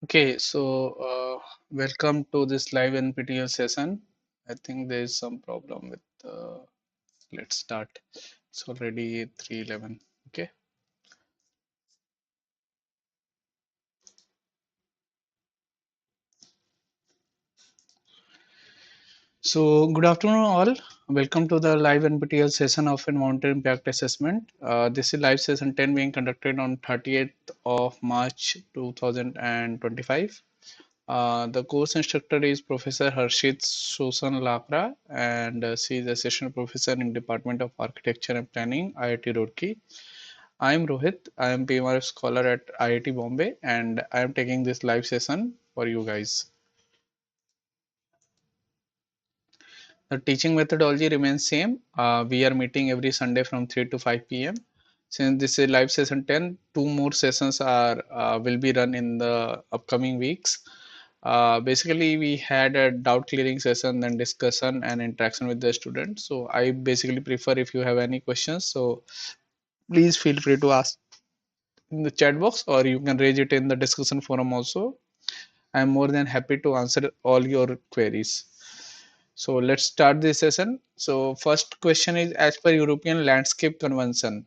Okay, so welcome to this live NPTEL session. I think there is some problem with. Let's start. It's already 3:11. Okay. So good afternoon, all. Welcome to the live NPTEL session of Environmental Impact Assessment. This is live session 10 being conducted on 30th of March 2025. The course instructor is Professor Harshit Susan Lakra, and she is Assistant Professor in Department of Architecture and Planning, IIT Roorkee. I am Rohit. I am PMRF scholar at IIT Bombay, and I am taking this live session for you guys. The teaching methodology remains same. We are meeting every Sunday from 3 to 5 p.m. Since this is live session 10, two more sessions are will be run in the upcoming weeks. Basically, we had a doubt clearing session, then discussion and interaction with the students. So I basically prefer if you have any questions, so please feel free to ask in the chat box or you can raise it in the discussion forum also. I am more than happy to answer all your queries. So let's start this session. So first question is, as per European Landscape Convention,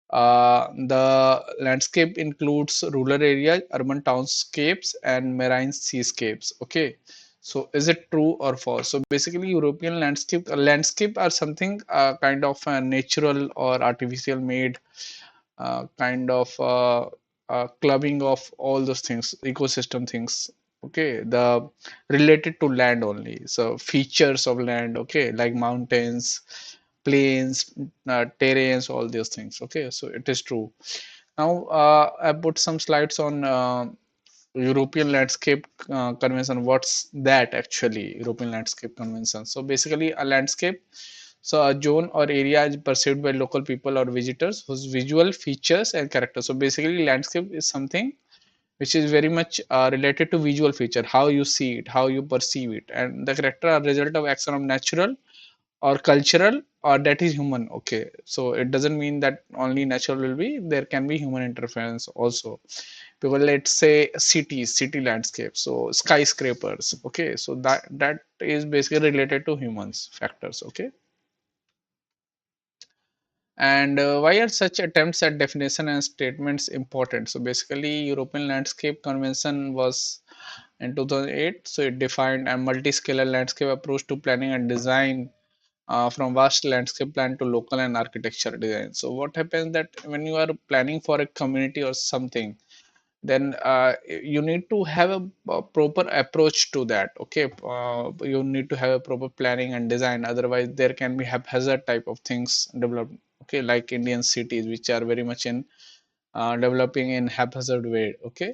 the landscape includes rural areas, urban townscapes, and marine seascapes. Okay, so is it true or false? So basically, European landscape are something kind of natural or artificial made kind of clubbing of all those things, ecosystem things. Okay, the related to land only. So features of land. Okay, like mountains, plains, terrains, all these things. Okay, so it is true. Now I put some slides on European Landscape Convention. What's that actually? European Landscape Convention. So basically, a landscape, so a zone or area is perceived by local people or visitors whose visual features and character. So basically, landscape is something which is very much related to visual feature, how you see it, how you perceive it, and the character are result of action of natural or cultural or that is human. Okay, so it doesn't mean that only natural will be, there can be human interference also, because let's say cities, city landscape, so skyscrapers. Okay, so that is basically related to humans factors. Okay, and why are such attempts at definition and statements important? So basically, European Landscape Convention was in 2008, so it defined a multi-scalar landscape approach to planning and design, from vast landscape plan to local and architecture design. So what happens that when you are planning for a community or something, then you need to have a proper approach to that. Okay, you need to have a proper planning and design, otherwise there can be haphazard type of things developed. Okay, like Indian cities which are very much in developing in haphazard way. Okay,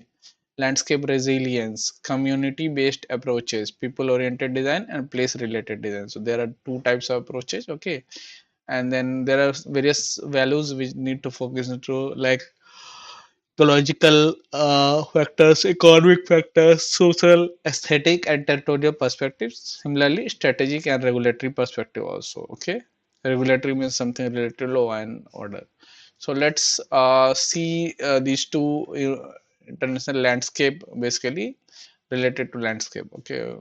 landscape resilience, community based approaches, people oriented design, and place related design. So there are two types of approaches. Okay, and then there are various values which need to focus into, like ecological factors, economic factors, social, aesthetic, and territorial perspectives. Similarly, strategic and regulatory perspective also. Okay, regulatory means something related to law and order. So let's see these two international landscape, basically related to landscape. Okay,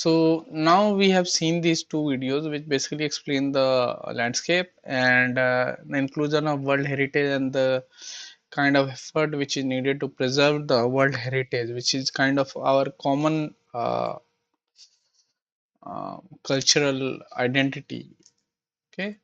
So now we have seen these two videos which basically explain the landscape and the inclusion of world heritage and the kind of effort which is needed to preserve the world heritage, which is kind of our common cultural identity. Okay,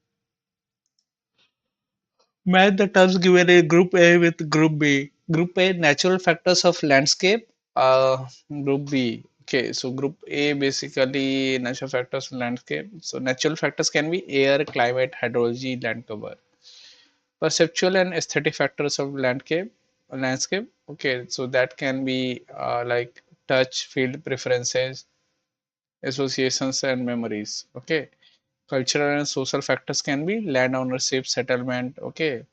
match the terms given in Group A with Group B. Group A, natural factors of landscape. Group B. Okay, so Group A basically natural factors of landscape. So natural factors can be air, climate, hydrology, land cover. Perceptual and aesthetic factors of landscape. Landscape. Okay, so that can be like touch, field preferences, associations, and memories. Okay, cultural and social factors can be land ownership, settlement. Okay,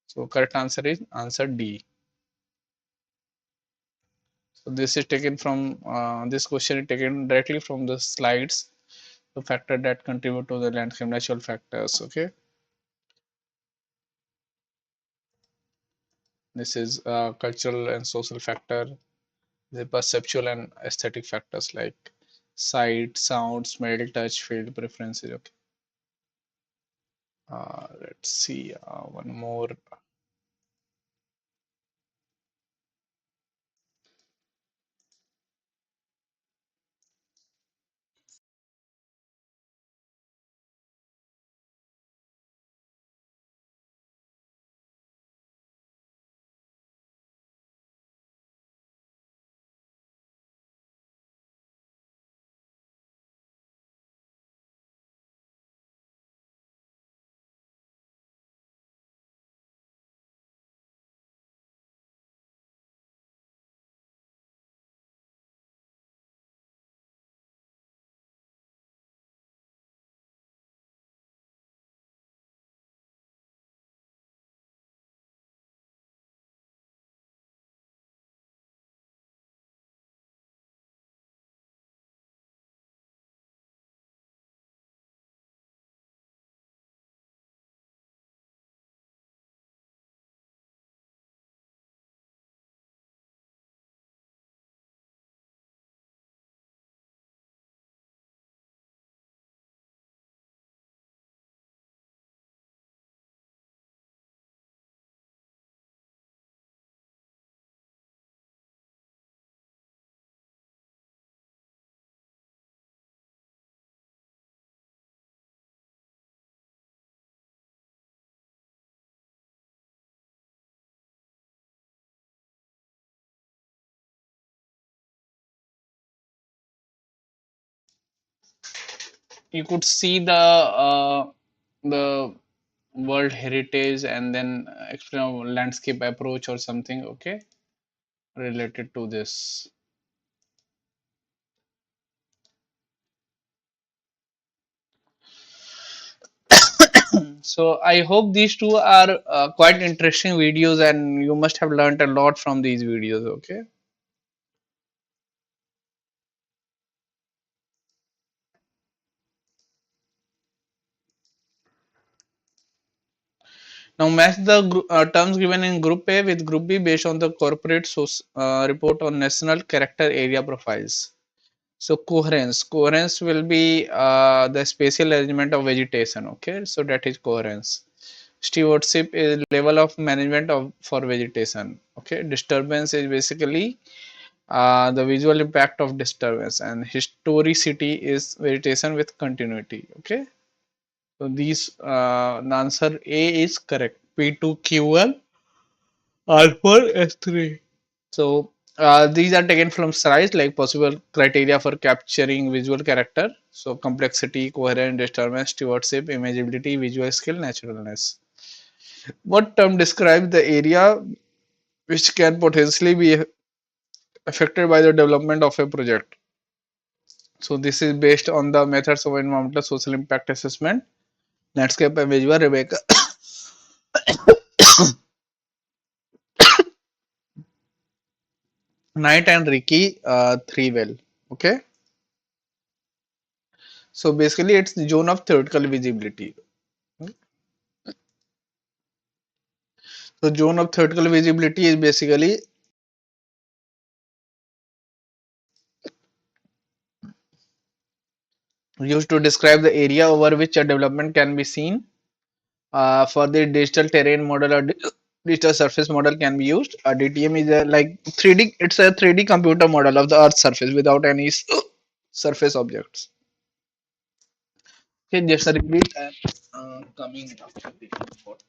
so correct answer is answer D. So this is taken from this question is taken directly from the slides. The factor that contribute to the landscape natural factors. Okay, this is cultural and social factor. The perceptual and aesthetic factors like sight, sound, smell, touch, field preferences. Okay, let's see one more. You could see the world heritage and then explain a landscape approach or something. Okay, related to this. So I hope these two are quite interesting videos and you must have learned a lot from these videos. Okay. Now match the terms given in Group A with Group B based on the corporate source, report on national character area profiles. So coherence. Coherence will be the spatial arrangement of vegetation. Okay. So that is coherence. Stewardship is level of management of for vegetation. Okay. Disturbance is basically the visual impact of disturbance, and historicity is vegetation with continuity. Okay, so these the answer A is correct. P2Q1 R4 S3. So these are taken from slides like possible criteria for capturing visual character. So complexity, coherence, disturbance, stewardship, imageability, visual skill, naturalness. What term describes the area which can potentially be affected by the development of a project? So this is based on the methods of environmental social impact assessment. Landscape and visual Rebecca Knight and Ricky three well. Okay. So basically it's the zone of theoretical visibility. So zone of theoretical visibility is basically used to describe the area over which a development can be seen. For the digital terrain model or digital surface model can be used. DTM is a like 3D. It's a 3D computer model of the Earth's surface without any surface objects. Okay, just a repeat. Coming after the report.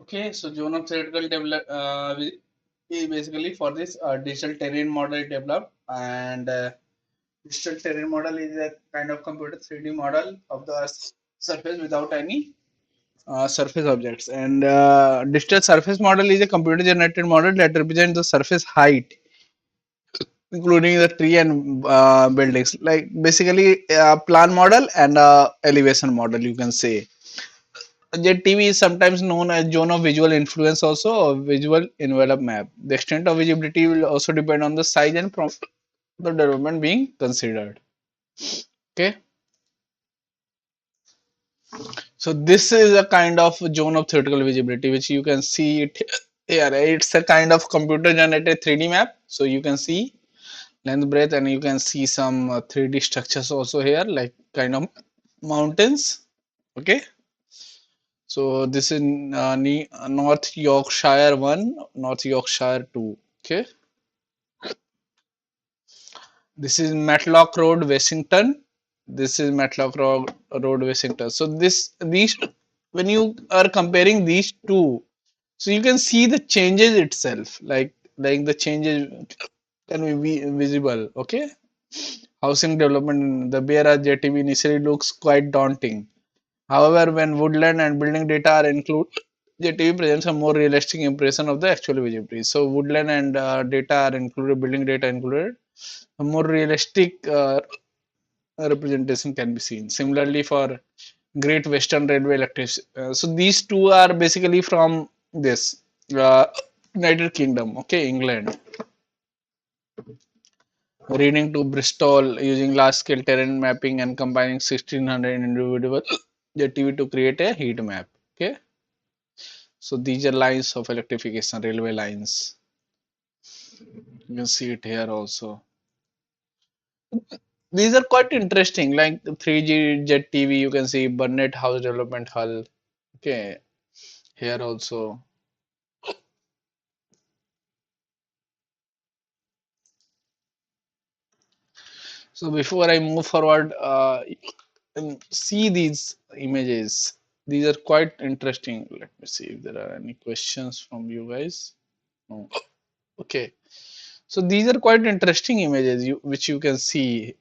Okay, so zone of theoretical develop is basically for this digital terrain model developed, and digital terrain model is a kind of computer 3D model of the Earth's surface without any surface objects. And digital surface model is a computer generated model that represents the surface height, including the tree and buildings. Like basically a plan model and a elevation model, you can say. ZTV is sometimes known as zone of visual influence, also or visual envelope map. The extent of visibility will also depend on the size and the development being considered. Okay, so this is a kind of zone of theoretical visibility which you can see it here. It's a kind of computer generated 3D map. So you can see length, breadth, and you can see some 3D structures also here, like kind of mountains. Okay, so this is North Yorkshire 1, North Yorkshire 2. Okay, this is Matlock Road, Washington. This is Road, Washington. So these when you are comparing these two, so you can see the changes itself, like the changes can be visible. Okay, housing development in the Beira JTB initially looks quite daunting. However, when woodland and building data are included, JTB presents a more realistic impression of the actual visibility. So woodland and data are included, building data included, a more realistic representation can be seen. Similarly, for Great Western Railway electricity. So these two are basically from this uh, United Kingdom, okay, England. reading to Bristol using large scale terrain mapping and combining 1600 individual JTV to create a heat map. Okay, so these are lines of electrification, railway lines. You can see it here also. These are quite interesting, like 3G jet TV. You can see Burnett House Development Hull. Okay, here also. So before I move forward, and see these images. These are quite interesting. Let me see if there are any questions from you guys. No. Okay. So these are quite interesting images which you can see.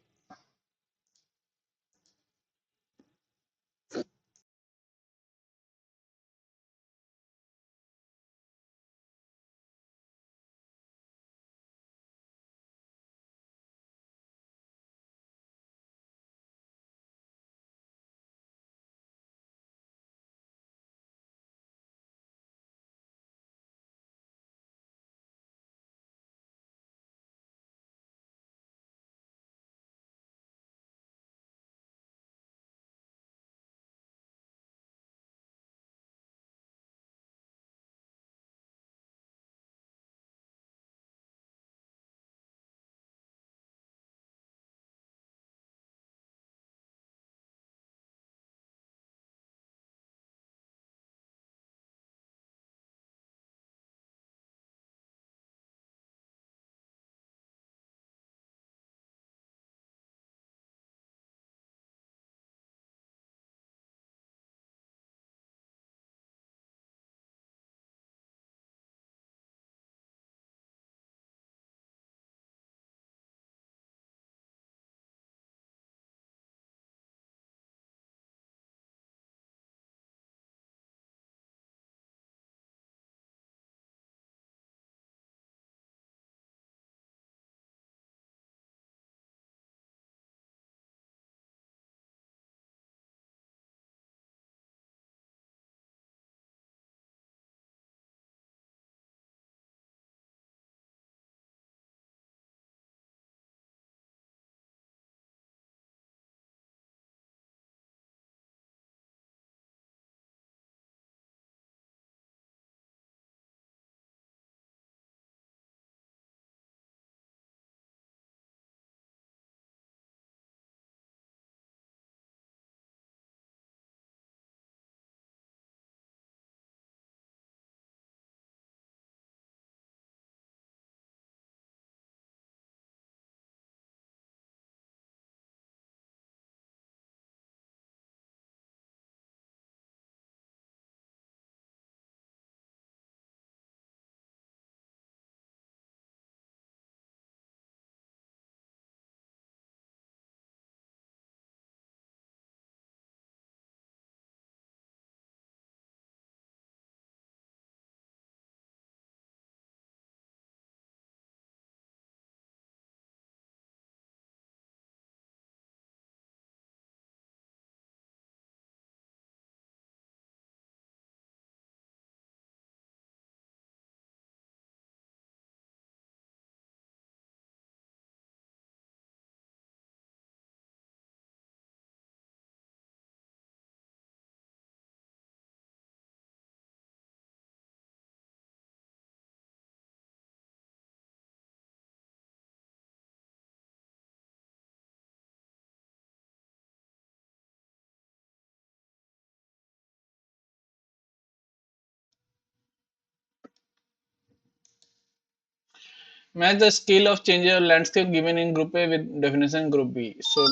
Match the scale of change of landscape given in group A with definition group B. So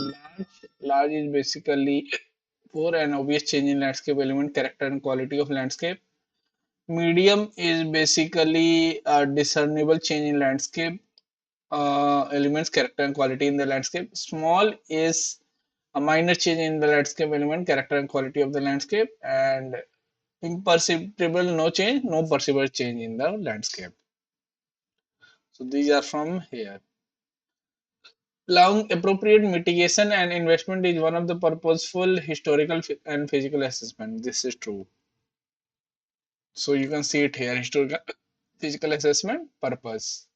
large is basically for an obvious change in landscape element, character and quality of landscape. Medium is basically a discernible change in landscape elements, character and quality in the landscape. Small is a minor change in the landscape element, character and quality of the landscape, and imperceptible, no change, no perceivable change in the landscape. So these are from here. Allowing appropriate mitigation and investment is one of the purposeful historical and physical assessment. This is true. So you can see it here, historical physical assessment purpose.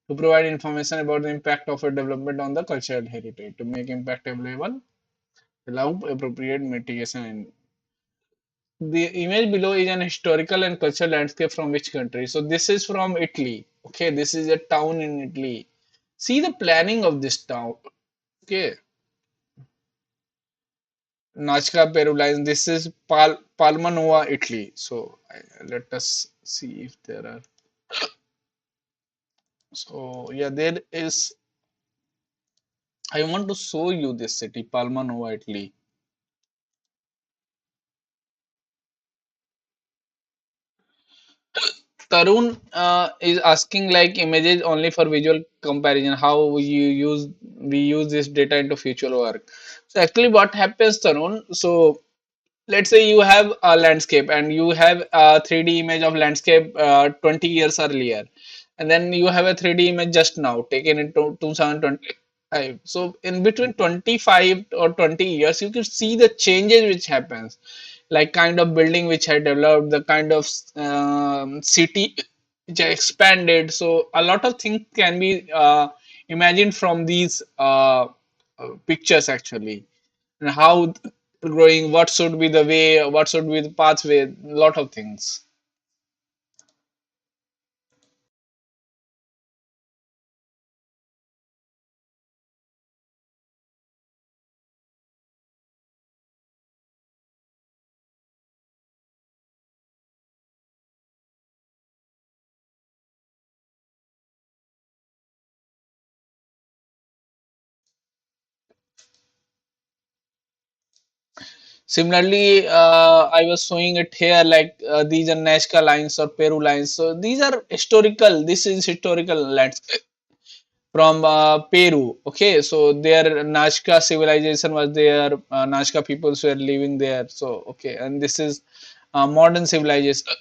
to provide information about the impact of a development on the cultural heritage, to make impact available, allow appropriate mitigation. And the image below is an historical and cultural landscape from which country? So this is from Italy. Okay, this is a town in Italy. See the planning of this town. Okay, Nazca Peru lines. This is Palma Nuova, Italy. So let us see if there are. So yeah, there is. I want to show you this city, Palma Nuova, Italy. Tarun is asking like images only for visual comparison. How we use this data into future work. So actually, what happens, Tarun? So let's say you have a landscape and you have a 3D image of landscape 20 years earlier, and then you have a 3D image just now taken in 2025. So in between 25 or 20 years, you can see the changes which happens, like kind of building which had developed, the kind of city which had expanded. So a lot of things can be imagined from these pictures actually, and how growing, what should be the way, what should be the pathway, a lot of things. Similarly, I was showing it here like these are Nazca lines or Peru lines. So these are historical. This is historical landscape from Peru. Okay, so their Nazca civilization was there. Nazca peoples were living there. So okay, and this is modern civilization.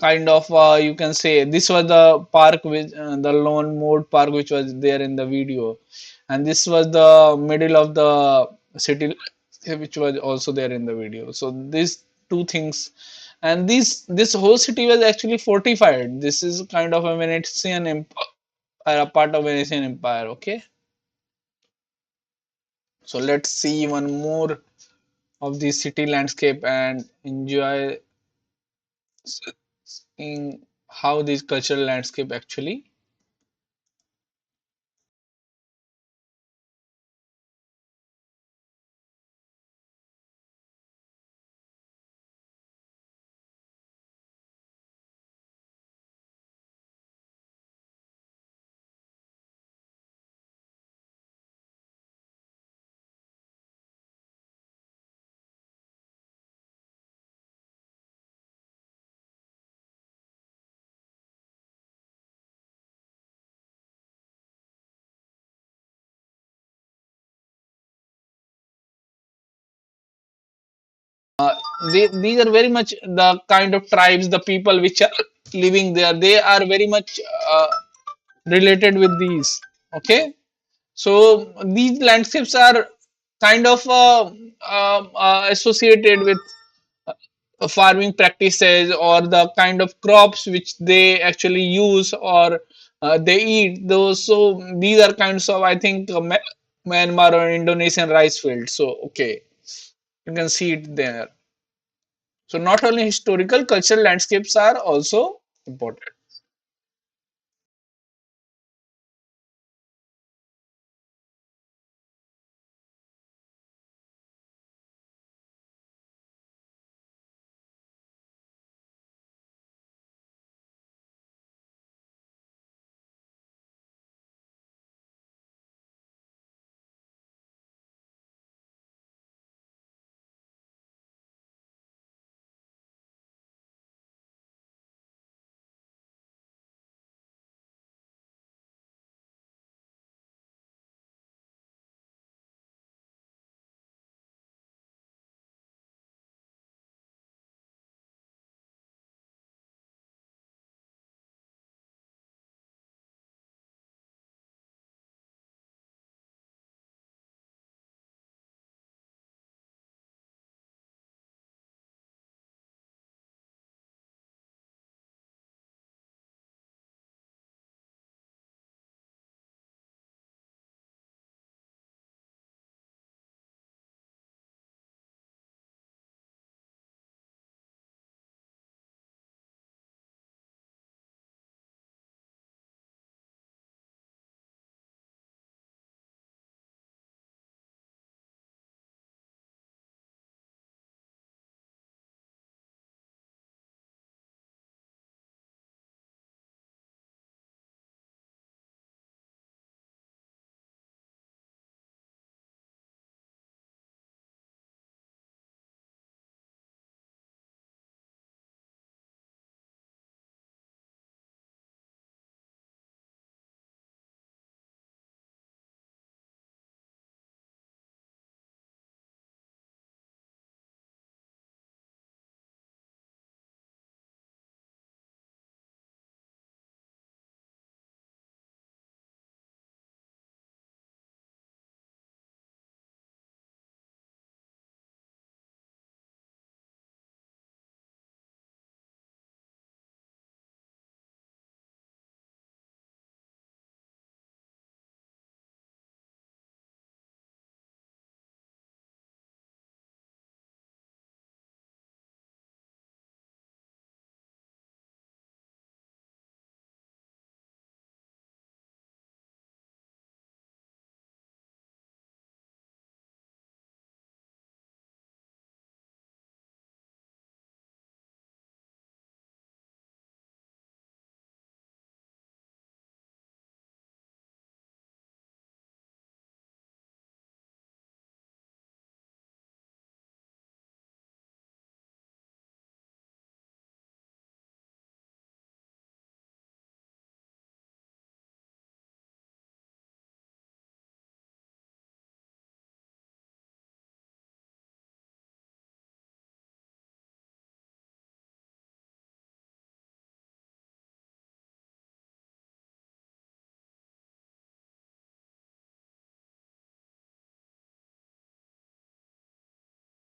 Kind of you can say this was the park which the lone mode park which was there in the video, and this was the middle of the city which was also there in the video. So these two things, and this whole city was actually fortified. This is kind of a Venetian empire, a part of Venetian empire. Okay, so let's see one more of the city landscape and enjoy seeing how this cultural landscape actually. Uh, these are very much the kind of tribes, the people which are living there. They are very much related with these. Okay, so these landscapes are kind of associated with farming practices or the kind of crops which they actually use or they eat. Those, so these are kinds of, I think, Myanmar or Indonesian rice fields. So okay, you can see it there. So not only historical, cultural landscapes are also important.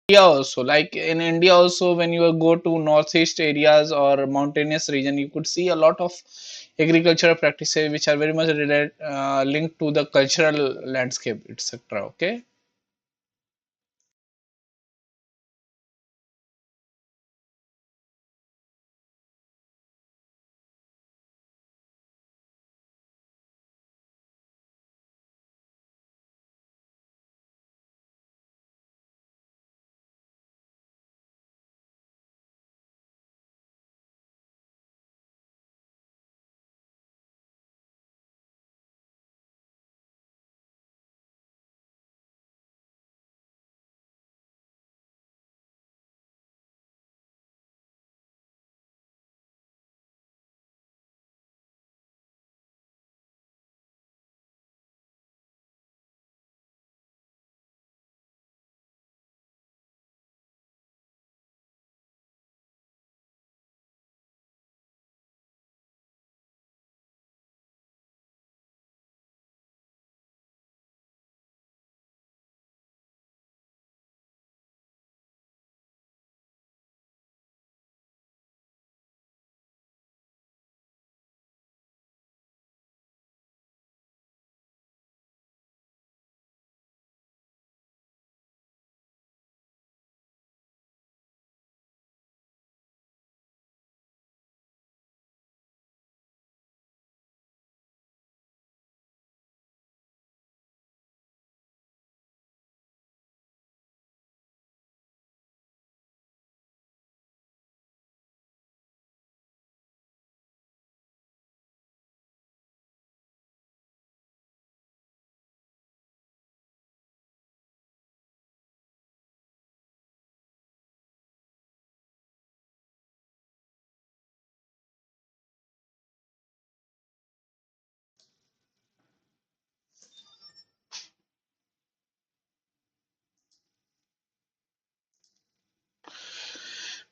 India also, like in India also, when you go to northeast areas or mountainous region, you could see a lot of agricultural practices which are very much linked to the cultural landscape, etc. Okay.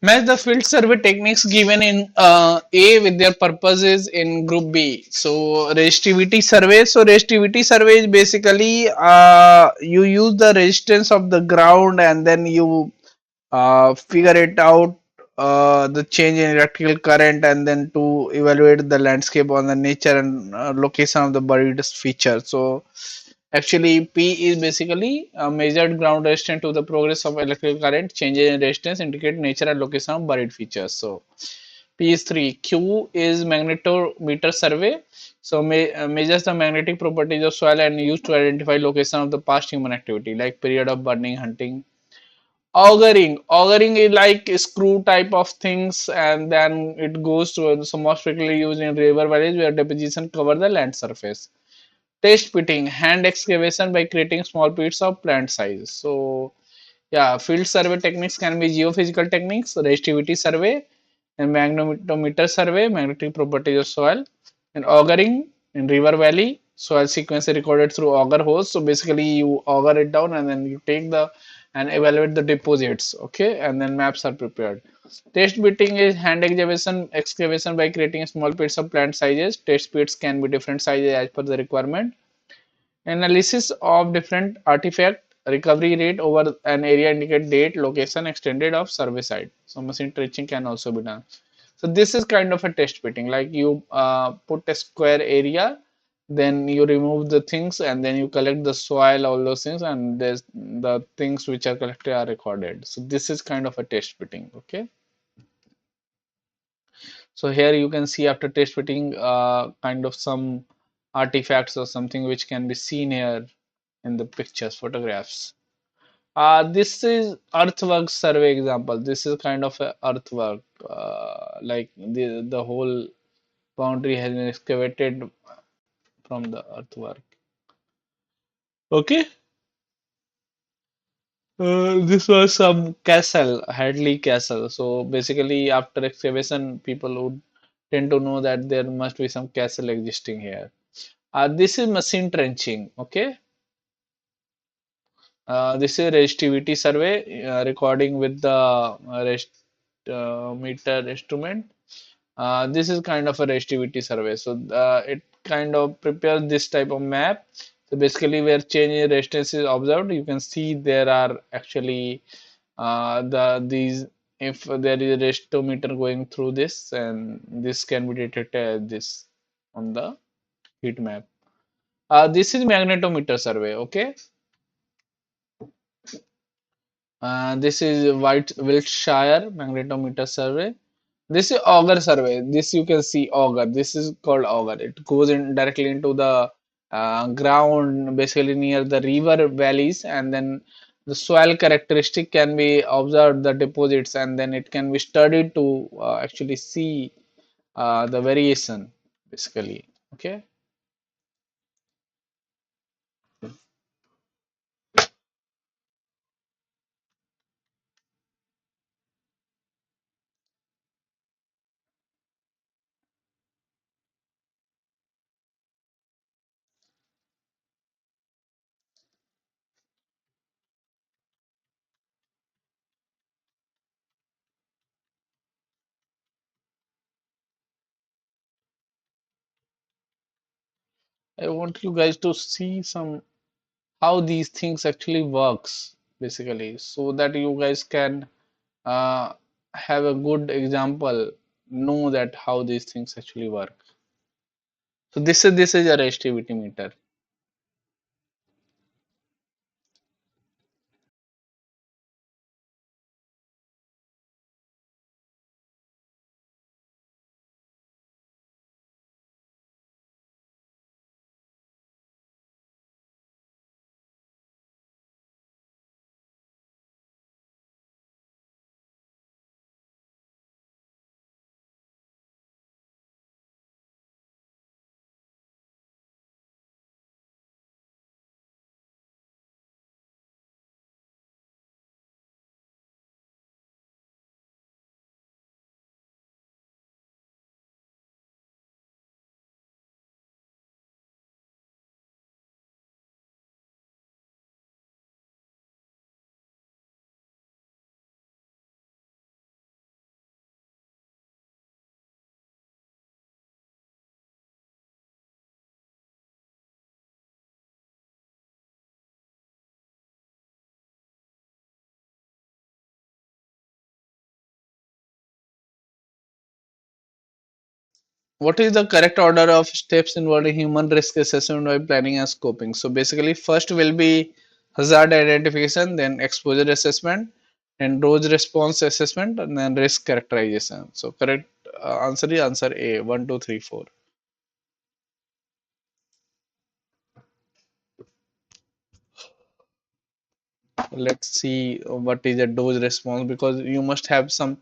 Match the field survey techniques given in A with their purposes in group B. So resistivity survey. So resistivity survey is basically you use the resistance of the ground and then you figure it out the change in electrical current and then to evaluate the landscape on the nature and location of the buried feature. So actually, P is basically a measured ground resistance to the progress of electrical current. Changes in resistance indicate nature and location of buried features. So P is 3. Q is magnetometer survey. So measures the magnetic properties of soil and used to identify location of the past human activity like period of burning, hunting. Augering is like a screw type of things and then it goes to so most frequently used in river valleys where deposition cover the land surface. Test pitting, hand excavation by creating small pits of plant size. So yeah, field survey techniques can be geophysical techniques, resistivity survey, and magnetometer survey, magnetic properties of soil, and augering in river valley, soil sequence recorded through auger holes. So basically, you auger it down and then you take the and evaluate the deposits. Okay, and then maps are prepared. Test bitting is hand excavation by creating small pits of plant sizes. Test pits can be different sizes as per the requirement. Analysis of different artifact recovery rate over an area indicate date, location, extended of survey site. So machine trenching can also be done. So this is kind of a test fitting, like you put a square area, then you remove the things and then you collect the soil, all those things, and there's the things which are collected are recorded. So this is kind of a test fitting. Okay. So here you can see after test fitting kind of some artifacts or something which can be seen here in the pictures, photographs. This is earthwork survey example. This is kind of a earthwork, like the whole boundary has been excavated from the earthwork. Okay. This was some castle, Hadley Castle. So basically, after excavation, people would tend to know that there must be some castle existing here. This is machine trenching. Okay. This is resistivity survey recording with the rest meter instrument. This is kind of a resistivity survey. So it kind of prepares this type of map. So basically, where change in resistance is observed, you can see there are actually These, if there is a restometer going through this, and this can be detected as this on the heat map. This is magnetometer survey. Okay. This is White Wiltshire magnetometer survey. This is auger survey. This you can see auger. This is called auger. It goes in directly into the ground, basically near the river valleys, and then the soil characteristic can be observed, the deposits, and then it can be studied to actually see the variation, basically. Okay. I want you guys to see some how these things actually works, basically, so that you guys can uh, have a good example, know that how these things actually work. So this is a resistivity meter. What is the correct order of steps involving human risk assessment while planning and scoping? So basically, first will be hazard identification, then exposure assessment, then dose response assessment, and then risk characterization. So correct answer is answer A. 1, 2, 3, 4. Let's see what is a dose response, because you must have some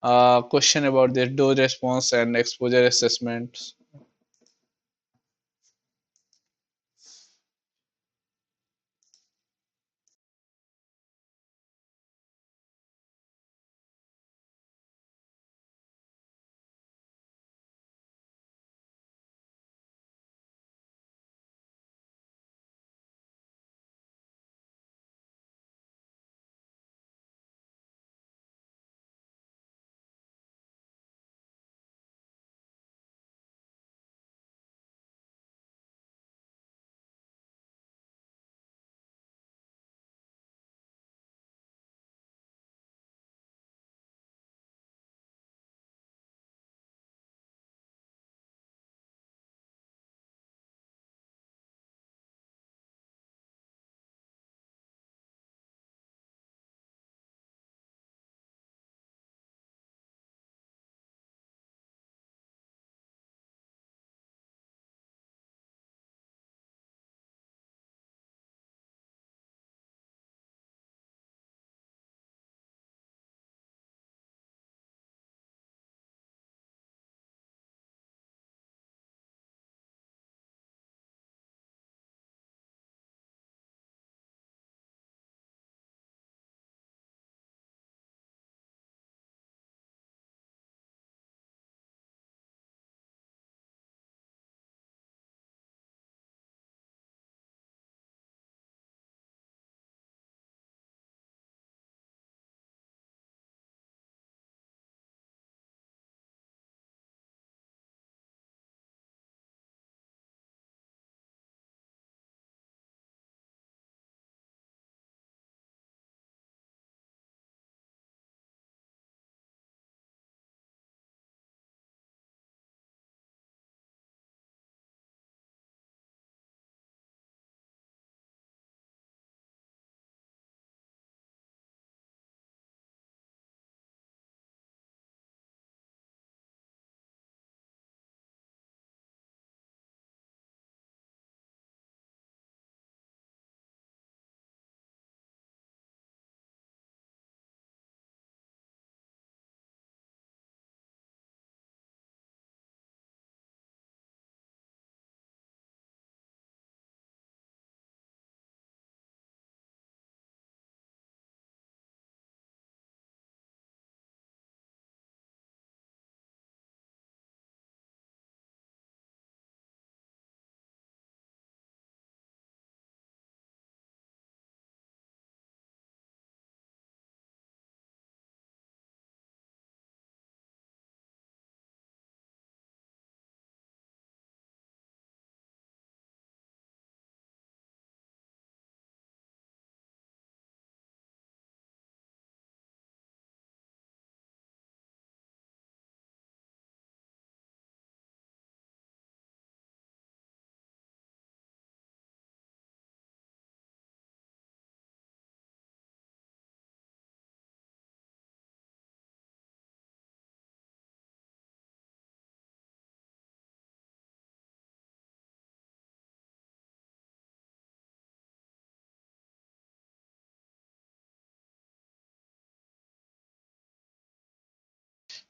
question about this dose response and exposure assessments.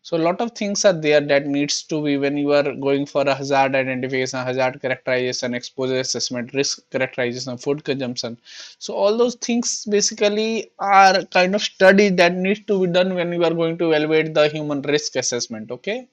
So a lot of things are there that needs to be when you are going for a hazard identification, hazard characterization, exposure assessment, risk characterization, food consumption. So all those things basically are kind of study that needs to be done when you are going to evaluate the human risk assessment. Okay.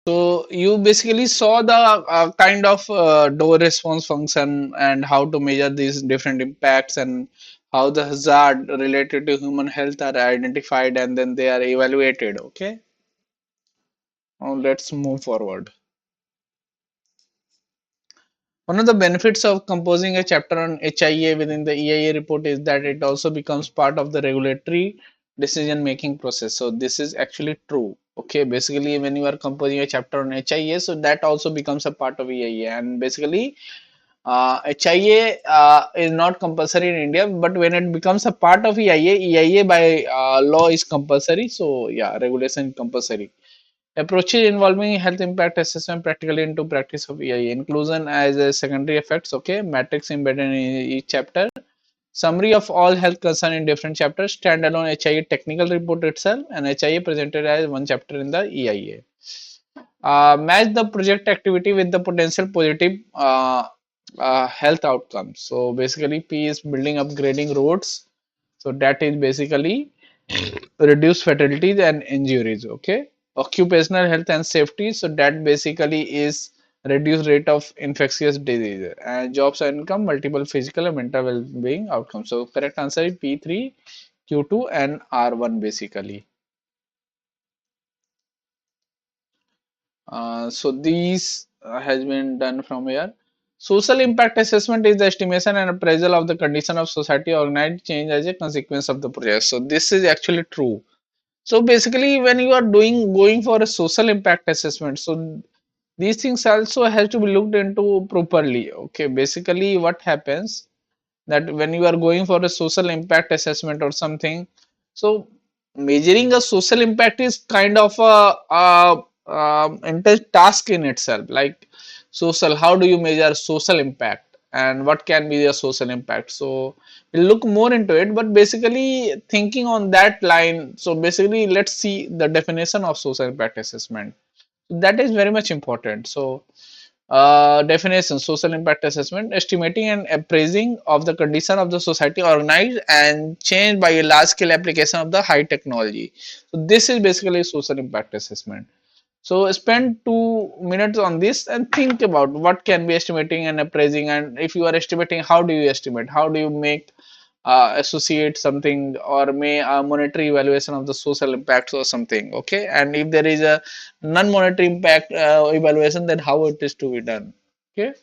So you basically saw the kind of door response function and how to measure these different impacts and how the hazard related to human health are identified and then they are evaluated. Okay. Now let's move forward. One of the benefits of composing a chapter on HIA within the EIA report is that it also becomes part of the regulatory decision making process. So this is actually true. Okay, basically when you are composing a chapter on HIA, so that also becomes a part of EIA. And basically HIA is not compulsory in India, but when it becomes a part of EIA, EIA by law is compulsory. So yeah, regulation compulsory. Approaches involving health impact assessment practically into practice of EIA. Inclusion as a secondary effects. Okay, matrix embedded in each chapter. Summary of all health concern in different chapters. Standalone HIA technical report itself, and HIA presented as one chapter in the EIA. Match the project activity with the potential positive health outcomes. So basically, P is building upgrading roads. So that is basically reduce fatalities and injuries. Okay, occupational health and safety. So that basically is reduce rate of infectious disease and jobs and income, multiple physical and mental well-being outcomes. So correct answer is P3, Q2, and R1 basically. So these has been done from here. Social impact assessment is the estimation and appraisal of the condition of society organized change as a consequence of the project. So this is actually true. So basically, when you are going for a social impact assessment, so these things also has to be looked into properly. Okay, basically, what happens that when you are going for a social impact assessment or something, so measuring a social impact is kind of a intense task in itself. Like social, how do you measure social impact and what can be the social impact? So we'll look more into it, but basically thinking on that line, so basically let's see the definition of social impact assessment. That is very much important. So definition: social impact assessment, estimating and appraising of the condition of the society organized and changed by a large scale application of the high technology. So this is basically social impact assessment. So spend 2 minutes on this and think about what can be estimating and appraising. And if you are estimating, how do you estimate? How do you make associate something or may a monetary evaluation of the social impacts or something? Okay, and if there is a non-monetary impact evaluation, then how it is to be done? Okay.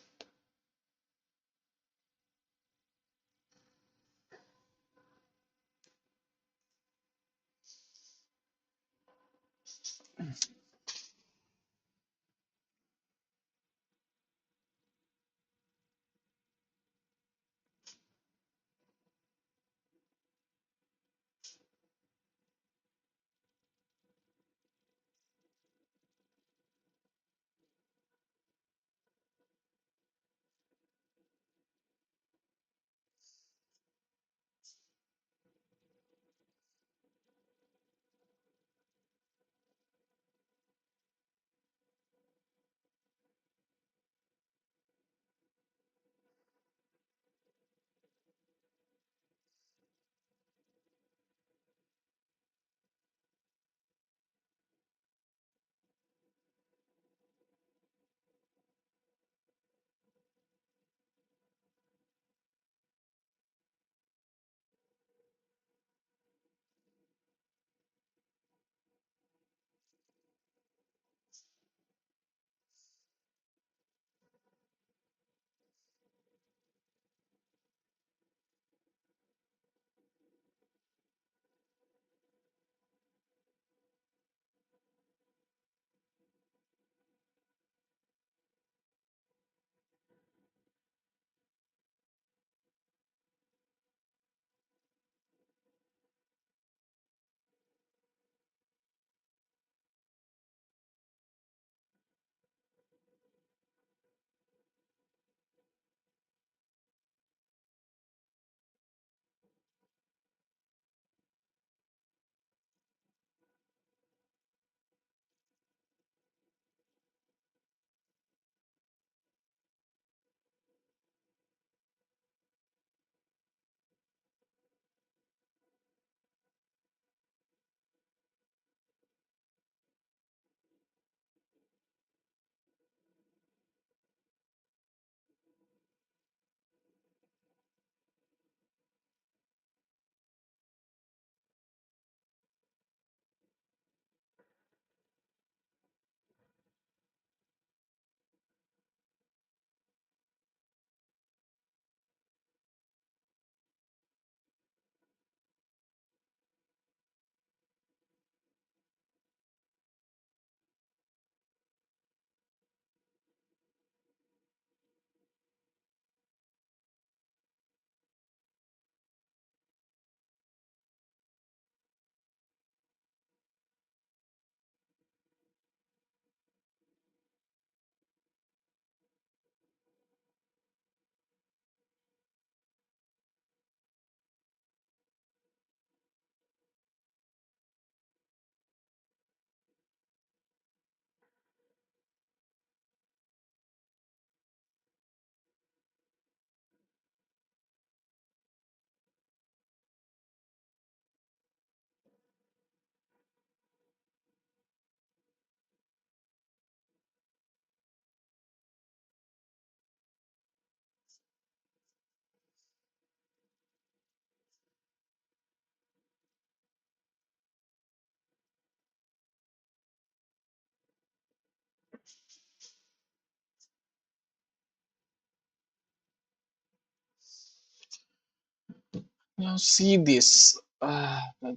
Now see this.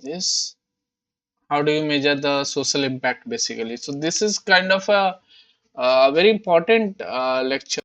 This. How do you measure the social impact basically? So this is kind of a very important lecture.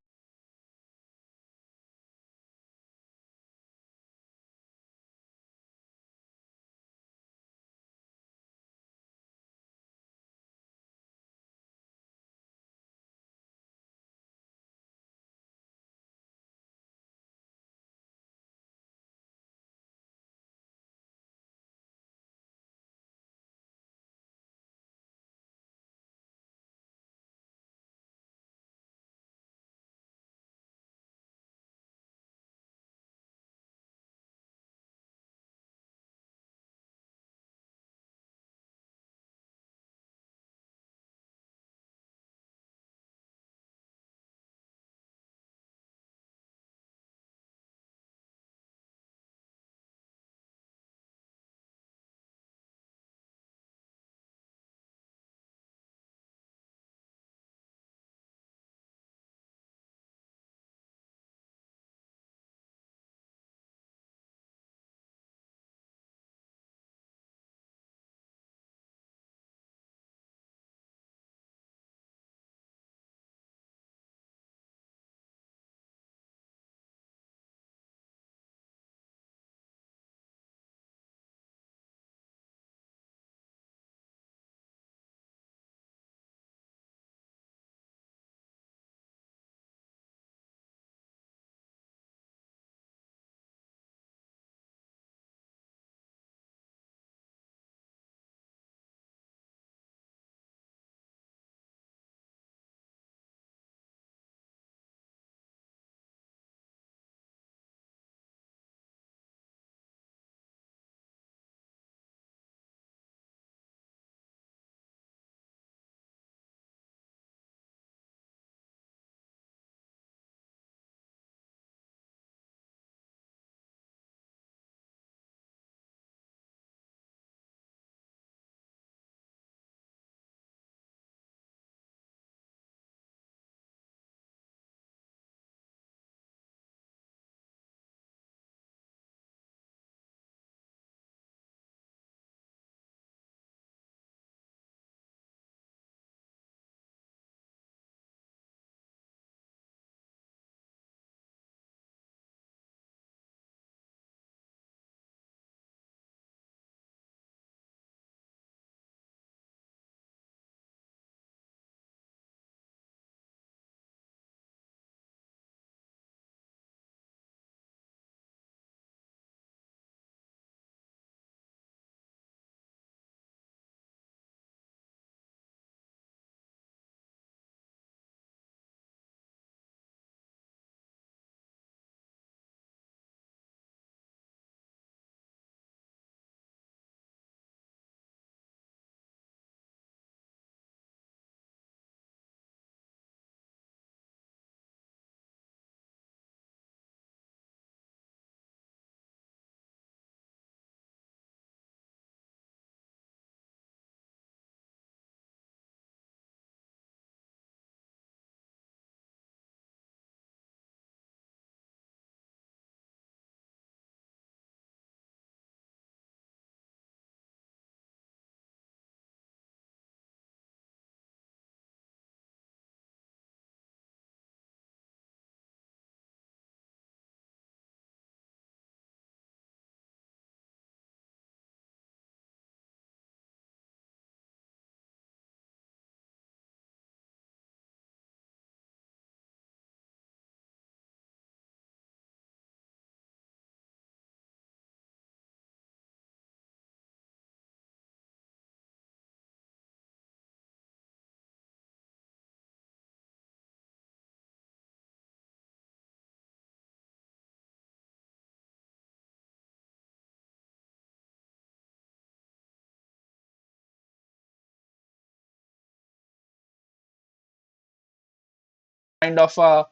Kind of a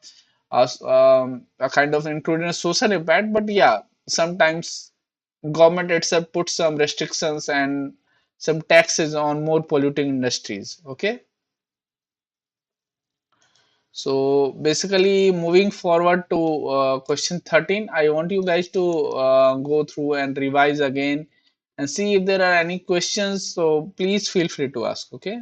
kind of including a social impact, but yeah, sometimes government itself puts some restrictions and some taxes on more polluting industries. Okay, So basically, moving forward to question 13, I want you guys to go through and revise again and see if there are any questions. So please feel free to ask. Okay.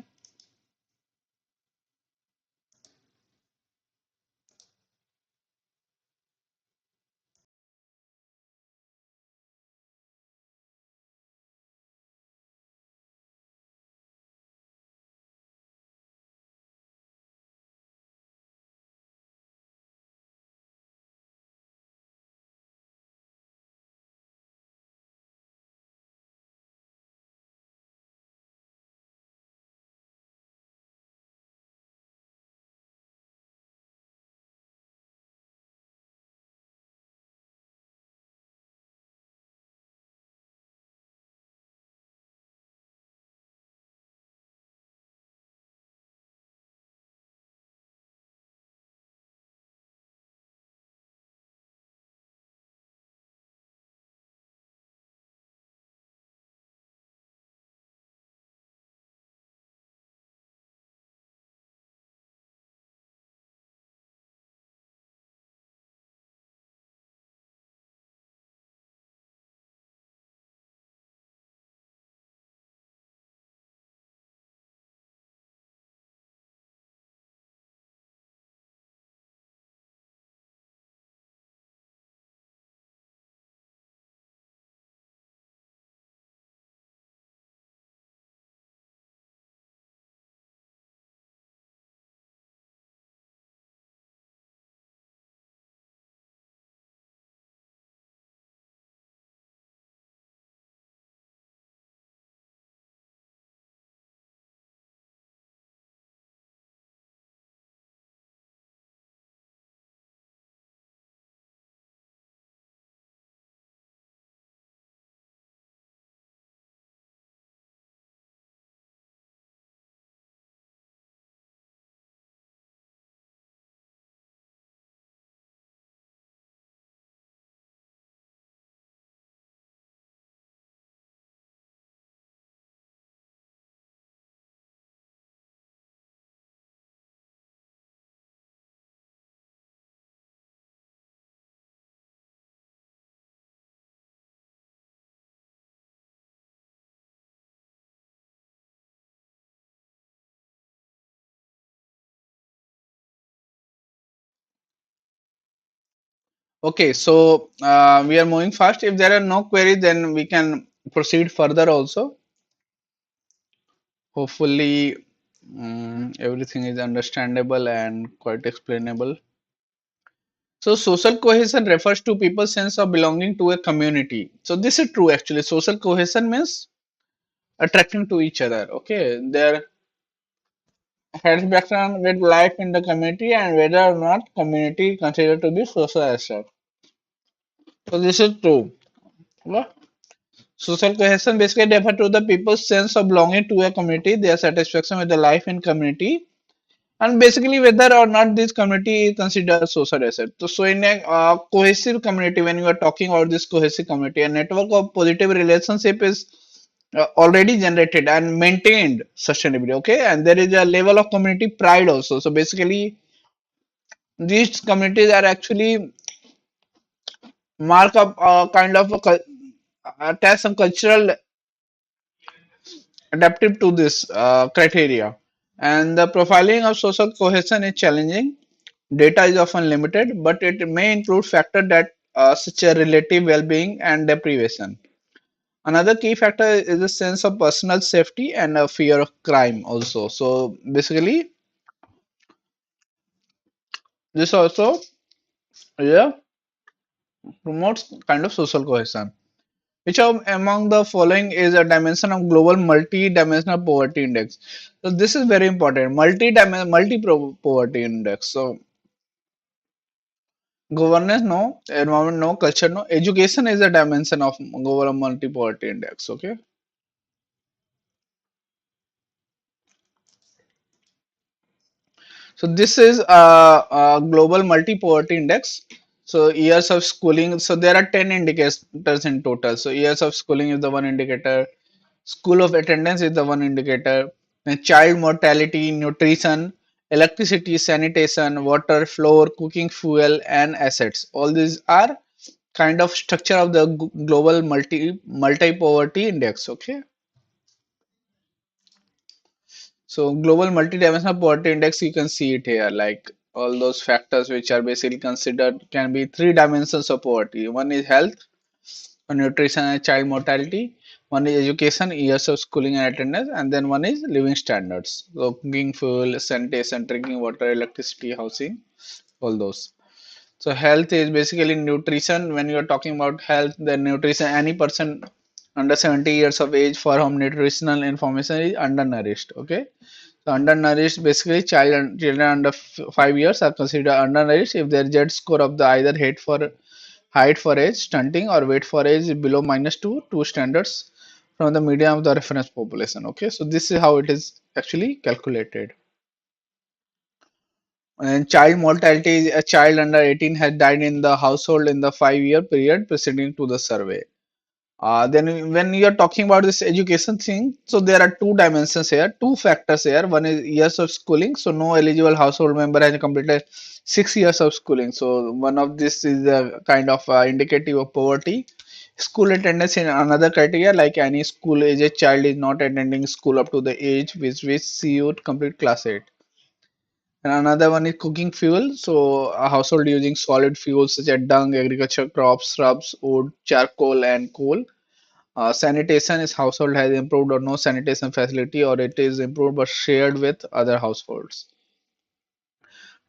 Okay, so we are moving fast. If there are no queries, then we can proceed further also. Hopefully, everything is understandable and quite explainable. So, social cohesion refers to people's sense of belonging to a community. So, this is true actually. Social cohesion means attracting to each other. Okay, their health background with life in the community and whether or not community considered to be social asset. So, this is true. Okay? Social cohesion basically refers to the people's sense of belonging to a community, their satisfaction with the life in community, and basically whether or not this community is considered a social asset. So in a cohesive community, when you are talking about this cohesive community, a network of positive relationship is already generated and maintained sustainably. Okay, and there is a level of community pride also. So basically, these communities are actually mark up kind of attach some cultural adaptive to this criteria. And the profiling of social cohesion is challenging. Data is often limited, but it may include factors that such as relative well-being and deprivation. Another key factor is a sense of personal safety and a fear of crime also. So basically, this also, yeah, promotes kind of social cohesion. Which of among the following is a dimension of global multi-dimensional poverty index? So this is very important. Multi poverty index. So governance no, environment no, culture no, education is a dimension of global multi-poverty index. Okay. So this is a global multi-poverty index. So years of schooling. So there are 10 indicators in total. So years of schooling is the one indicator. School of attendance is the one indicator. Then child mortality, nutrition, electricity, sanitation, water, floor, cooking fuel, and assets. All these are kind of structure of the global multi poverty index. Okay, so global multi-dimensional poverty index, you can see it here, like all those factors which are basically considered can be three dimensions of poverty. One is health, nutrition and child mortality. One is education, years of schooling and attendance, and then one is living standards. So cooking fuel, sanitation, drinking water, electricity, housing, all those. So health is basically nutrition. When you are talking about health, then nutrition, any person under 70 years of age for whom nutritional information is undernourished. Okay. So undernourished, basically children under 5 years are considered undernourished if their Z score of the either height for age, stunting, or weight for age is below -2 standards from the median of the reference population. Okay, so this is how it is actually calculated. And child mortality, a child under 18 has died in the household in the 5 year period preceding to the survey. Then when you are talking about this education thing, so there are two dimensions here, two factors here. One is years of schooling. So no eligible household member has completed 6 years of schooling. So one of this is a kind of indicative of poverty. School attendance in another criteria, like any school age child is not attending school up to the age which she would complete class 8. And another one is cooking fuel. So a household using solid fuels such as dung, agriculture crops, shrubs, wood, charcoal, and coal. Sanitation is household has improved or no sanitation facility, or it is improved but shared with other households.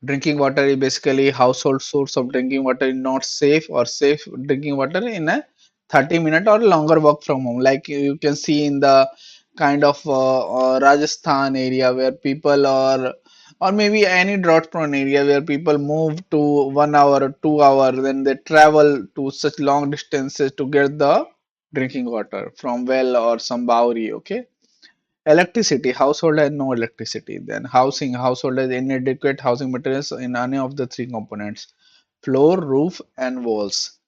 Drinking water is basically household source of drinking water is not safe or safe drinking water in a 30-minute or longer walk from home. Like you can see in the kind of Rajasthan area where people are, or maybe any drought prone area where people move to 1 hour or 2 hour, then they travel to such long distances to get the drinking water from well or some Bauri. Okay. Electricity, household has no electricity. Then housing, household has inadequate housing materials in any of the three components: floor, roof, and walls.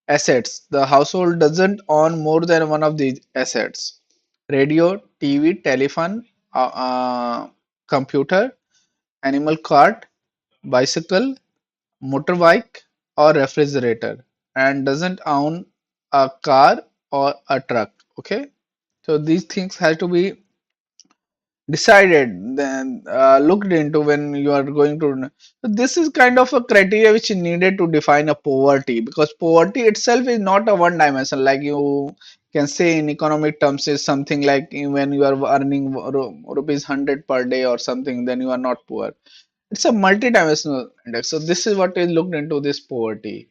Assets, the household doesn't own more than one of these assets: radio, TV, telephone, computer, animal cart, bicycle, motorbike, or refrigerator, and doesn't own a car or a truck. Okay, so these things have to be decided, then looked into when you are going to. So this is kind of a criteria which is needed to define a poverty, because poverty itself is not a one dimension, like you can say in economic terms is something like when you are earning rupees 100 per day or something, then you are not poor. It's a multi-dimensional index. So this is what is looked into this poverty.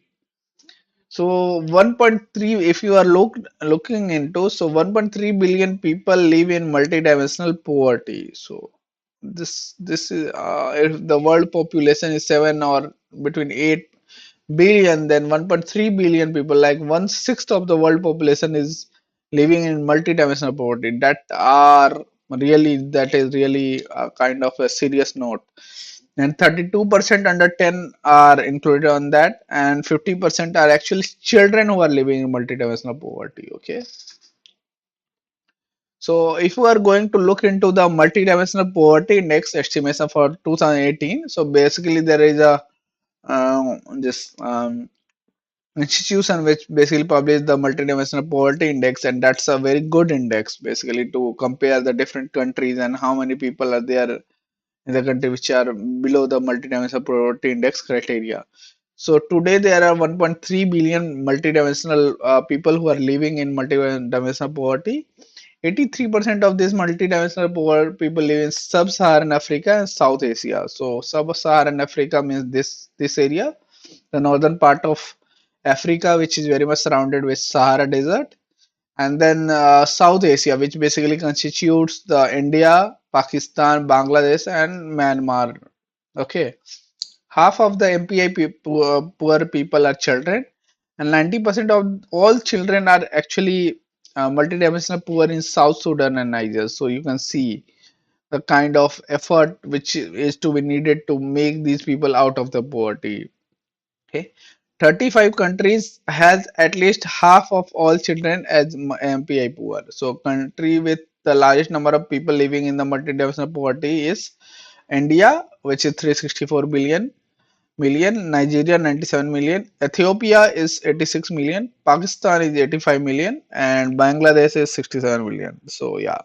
So 1.3, if you are looking into, so 1.3 billion people live in multidimensional poverty. So this is if the world population is 7 or between 8 billion, then 1.3 billion people, like 1/6 of the world population, is living in multidimensional poverty. That is really a kind of a serious note. And 32% under 10 are included on that, and 50% are actually children who are living in multidimensional poverty. Okay, so if we are going to look into the multidimensional poverty index estimation for 2018, so basically there is a this institution which basically published the multidimensional poverty index, and that's a very good index basically to compare the different countries and how many people are there in the country which are below the multidimensional poverty index criteria. So today there are 1.3 billion multidimensional people who are living in multidimensional poverty. 83% of these multidimensional poor people live in sub-Saharan Africa and South Asia. So sub-Saharan Africa means this area, the northern part of Africa, which is very much surrounded with Sahara Desert, and then South Asia, which basically constitutes the India, Pakistan, Bangladesh, and Myanmar. Okay, half of the MPI poor people are children, and 90% of all children are actually multidimensional poor in South Sudan and Niger. So you can see the kind of effort which is to be needed to make these people out of the poverty. Okay, 35 countries has at least half of all children as MPI poor. So country with the largest number of people living in the multidimensional poverty is India, which is 364 million, Nigeria 97 million, Ethiopia is 86 million, Pakistan is 85 million, and Bangladesh is 67 million. So yeah,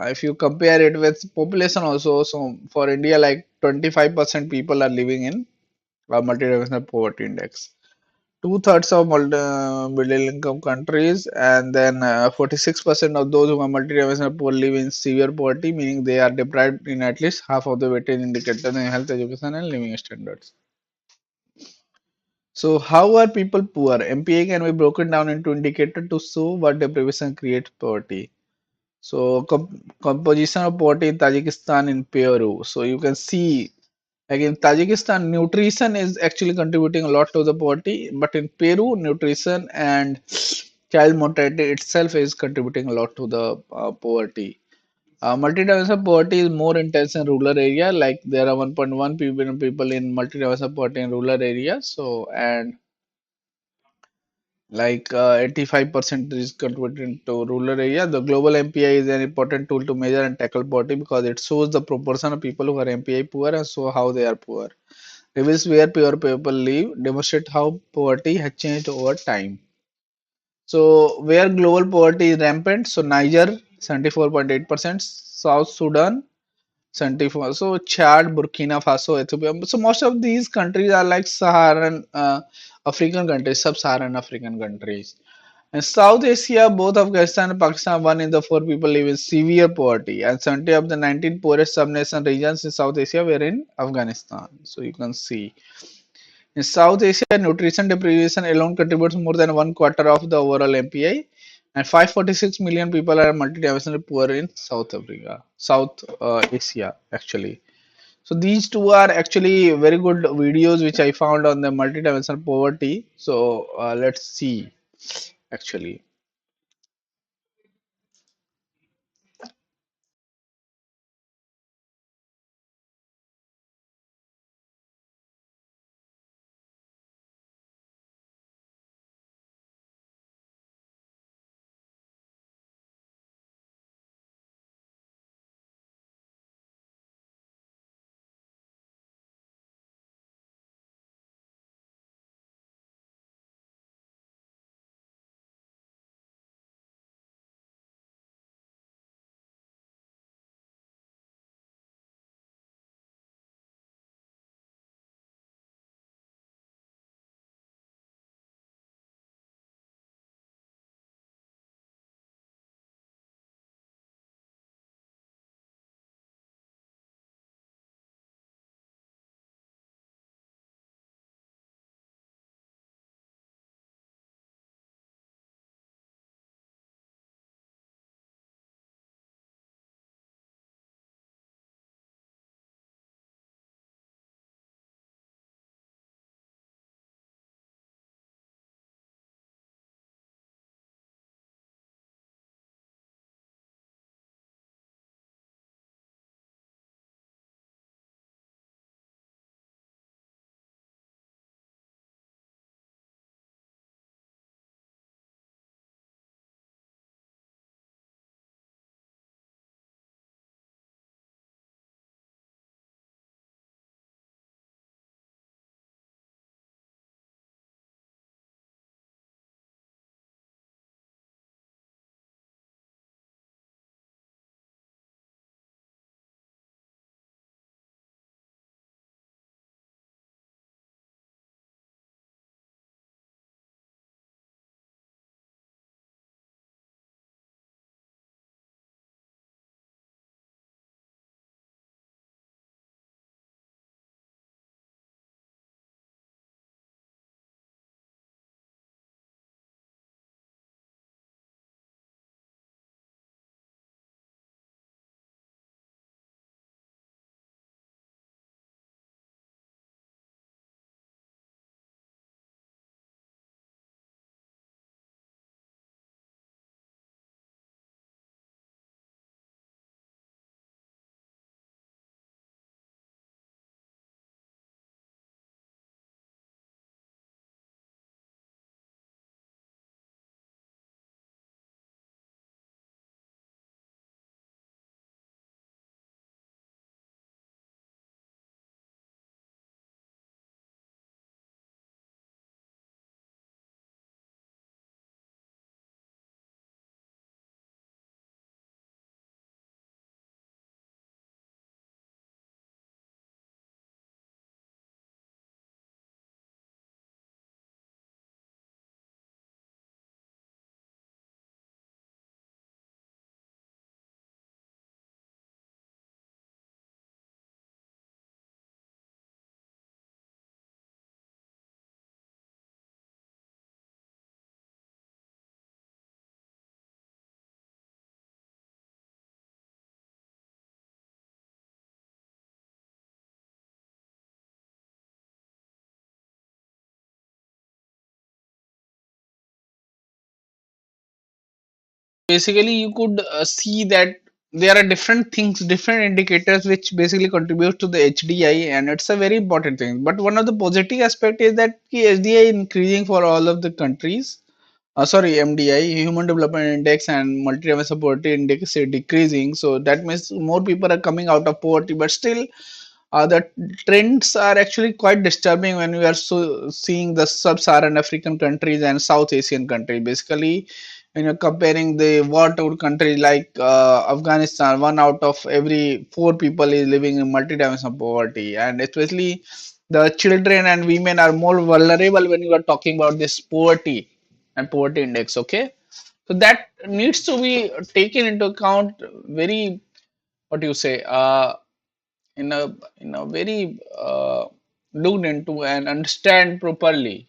if you compare it with population also, so for India, like 25% people are living in a multidimensional poverty index. Two-thirds of middle income countries, and then 46% of those who are multidimensional poor live in severe poverty, meaning they are deprived in at least half of the weighted indicators in health, education, and living standards. So, how are people poor? MPA can be broken down into indicators to show what deprivation creates poverty. So, composition of poverty in Tajikistan and Peru. So, you can see like in Tajikistan, nutrition is actually contributing a lot to the poverty, but in Peru, nutrition and child mortality itself is contributing a lot to the poverty. Multidimensional poverty is more intense in rural area. Like there are 1.1 billion people in multidimensional poverty in rural areas. So and like 85% is contributed to rural area. The global MPI is an important tool to measure and tackle poverty because it shows the proportion of people who are MPI poor and show how they are poor. Reveals where poor people live, demonstrate how poverty has changed over time. So, where global poverty is rampant, so Niger 74.8%, South Sudan 74, so Chad, Burkina Faso, Ethiopia. So, most of these countries are like Saharan African countries, sub-Saharan African countries. In South Asia, both Afghanistan and Pakistan, one in the four people live in severe poverty, and 70 of the 19 poorest sub-nation regions in South Asia were in Afghanistan. So you can see in South Asia, nutrition deprivation alone contributes more than one quarter of the overall MPI, and 546 million people are multidimensionally poor in South Asia actually. So these two are actually very good videos which I found on the multidimensional poverty. So let's see actually. basically you could see that there are different things, different indicators which basically contribute to the HDI, and it's a very important thing. But one of the positive aspect is that the HDI increasing for all of the countries. Sorry, MDI, Human Development Index, and Multi-Dimensional Poverty Index is decreasing. So that means more people are coming out of poverty, but still the trends are actually quite disturbing when we are seeing the sub-Saharan African countries and South Asian countries. Basically, when you're comparing the war-torn countries like Afghanistan, one out of every four people is living in multi-dimensional poverty, and especially the children and women are more vulnerable when you are talking about this poverty and poverty index. Okay, so that needs to be taken into account very, what do you say, in a very looked into and understand properly.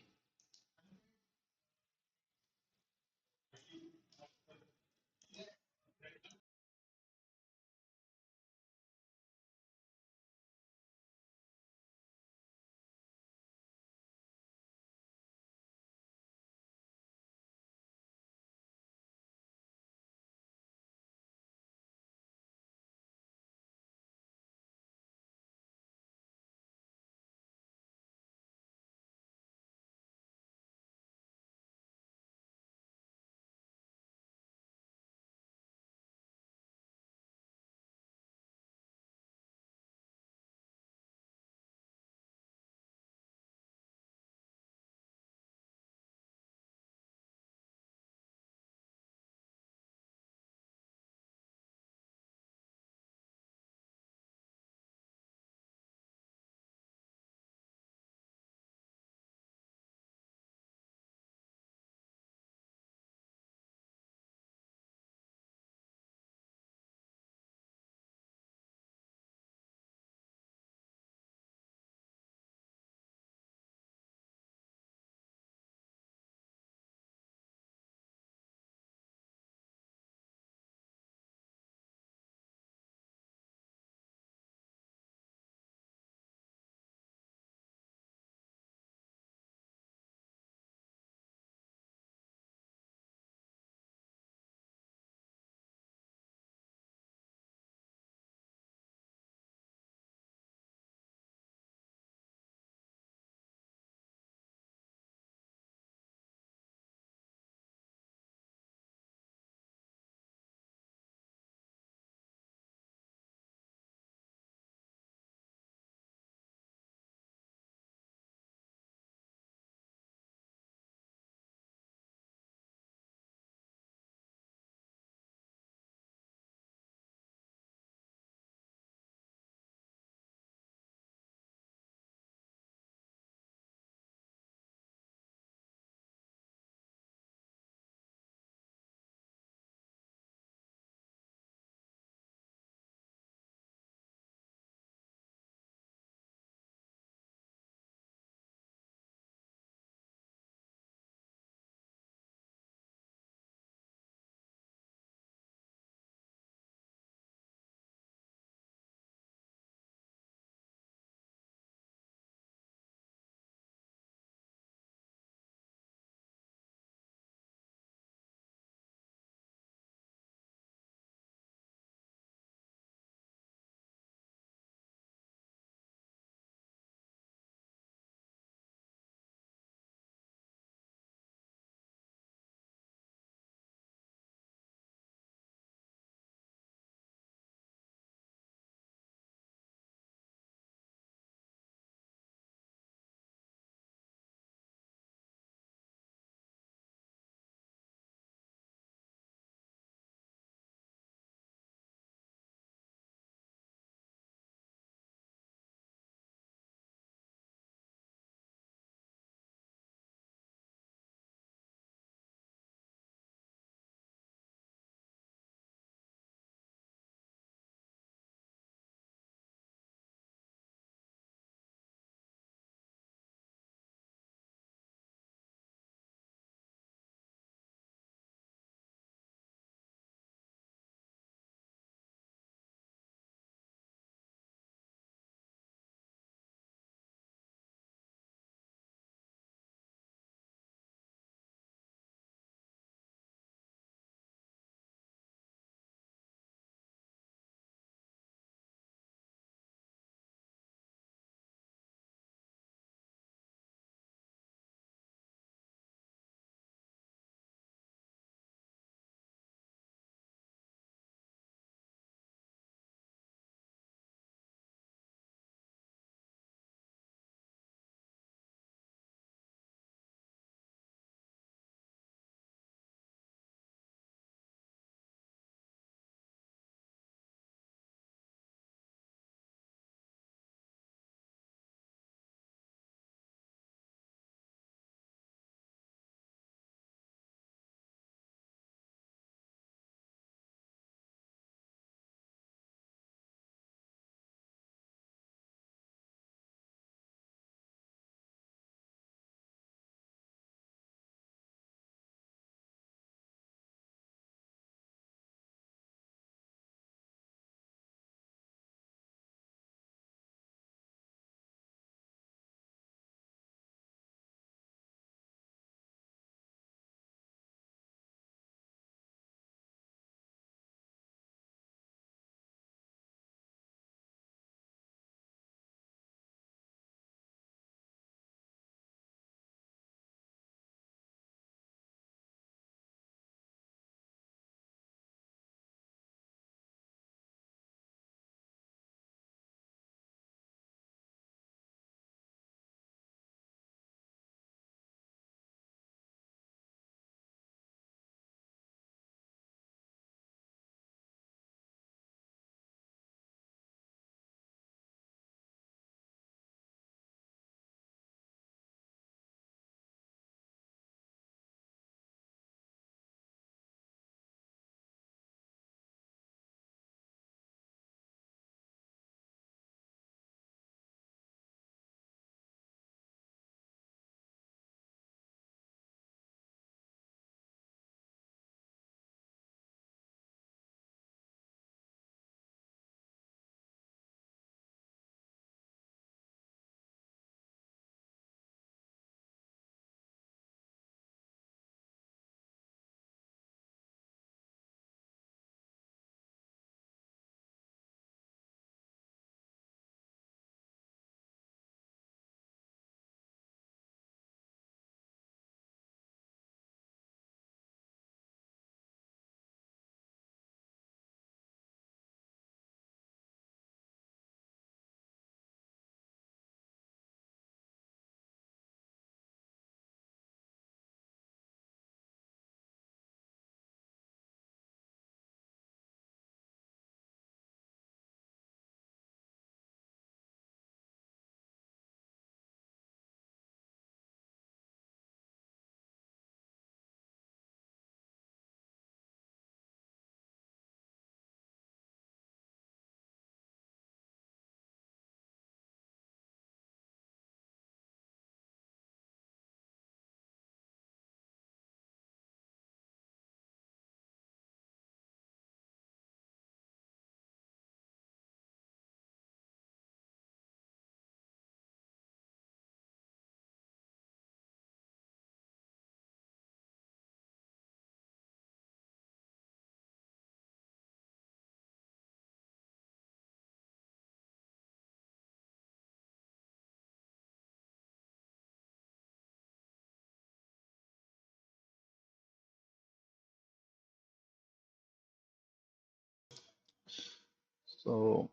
So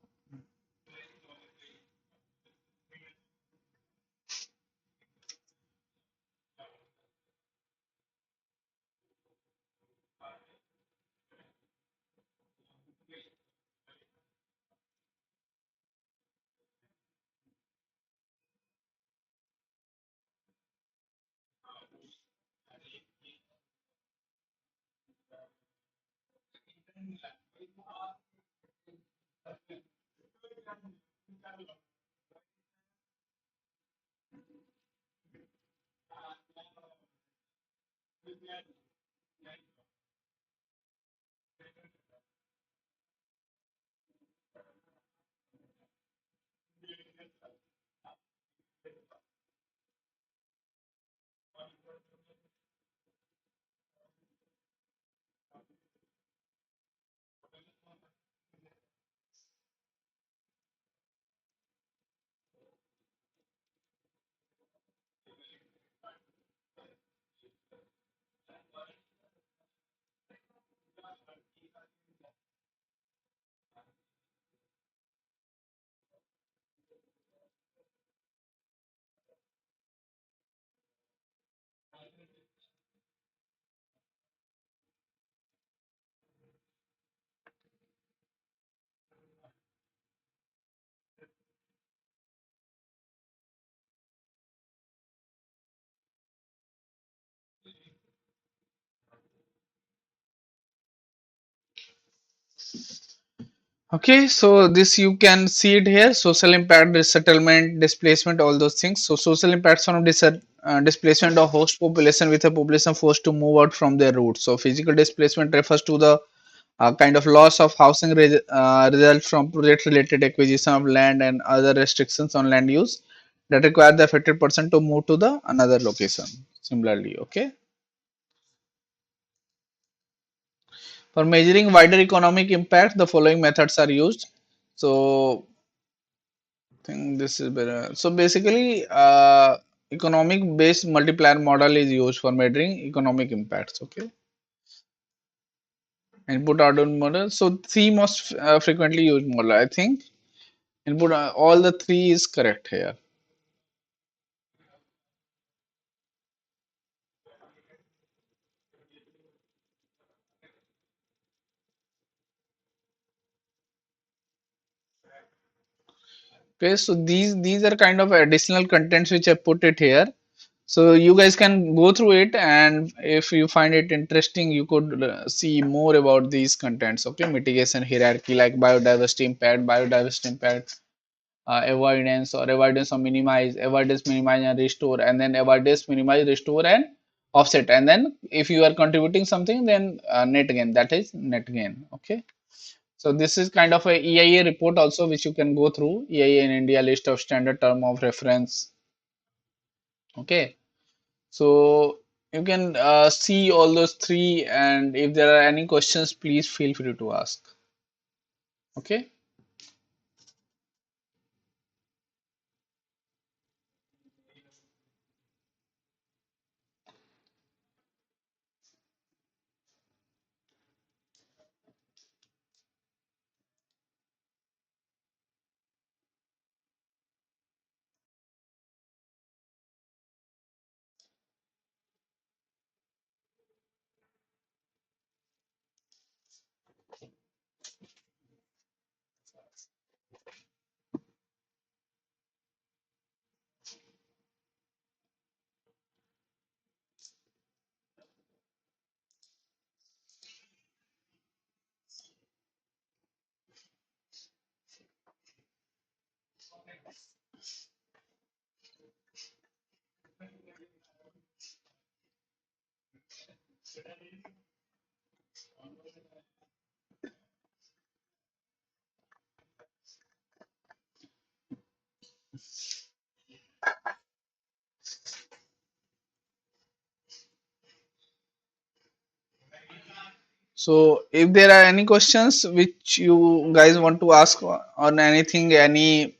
okay, so this you can see it here: social impact, resettlement, displacement, all those things. So social impacts from displacement of host population with a population forced to move out from their roots. So physical displacement refers to the kind of loss of housing result from project related acquisition of land and other restrictions on land use that require the affected person to move to the another location. Similarly, okay. For measuring wider economic impact, the following methods are used. So think this is better. So basically, economic based multiplier model is used for measuring economic impacts. Okay, input output model. So three most frequently used model. I think input all the three is correct here. Okay, so these are kind of additional contents which I put it here. So you guys can go through it, and if you find it interesting, you could see more about these contents. Okay, mitigation hierarchy like biodiversity impact, avoidance or avoidance or minimize, avoidance, minimize and restore, and then avoidance, minimize, restore, and offset. And then if you are contributing something, then net gain, that is net gain. Okay. So this is kind of a EIA report also, which you can go through. EIA in India list of standard term of reference. Okay. So you can see all those three, and if there are any questions, please feel free to ask. Okay. So if there are any questions which you guys want to ask on anything, any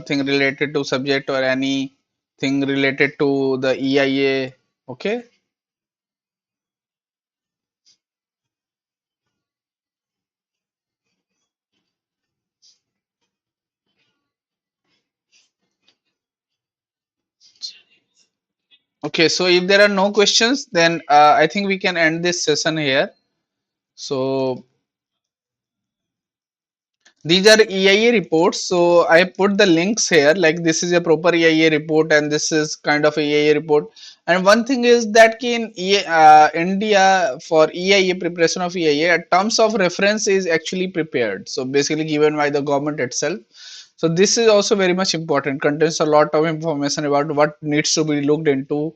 thing related to subject or anything related to the EIA, okay? Okay, so if there are no questions, then I think we can end this session here. So these are EIA reports. So I put the links here. Like this is a proper EIA report, and this is kind of a EIA report. And one thing is that in India for EIA preparation of EIA, terms of reference is actually prepared. So basically given by the government itself. So this is also very much important. Contains a lot of information about what needs to be looked into,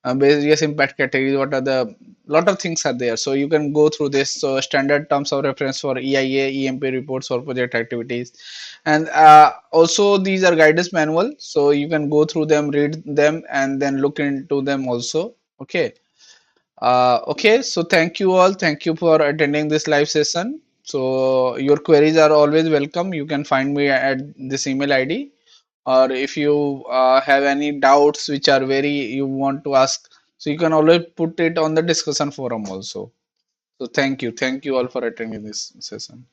various impact categories, what are the lot of things are there, so you can go through this. So standard terms of reference for EIA EMP reports or project activities, and also these are guidance manual, so you can go through them, read them, and then look into them also. Okay. Okay, so thank you all, thank you for attending this live session. So your queries are always welcome. You can find me at this email ID, or if you have any doubts which are very you want to ask, so you can always put it on the discussion forum also. So thank you all for attending this session.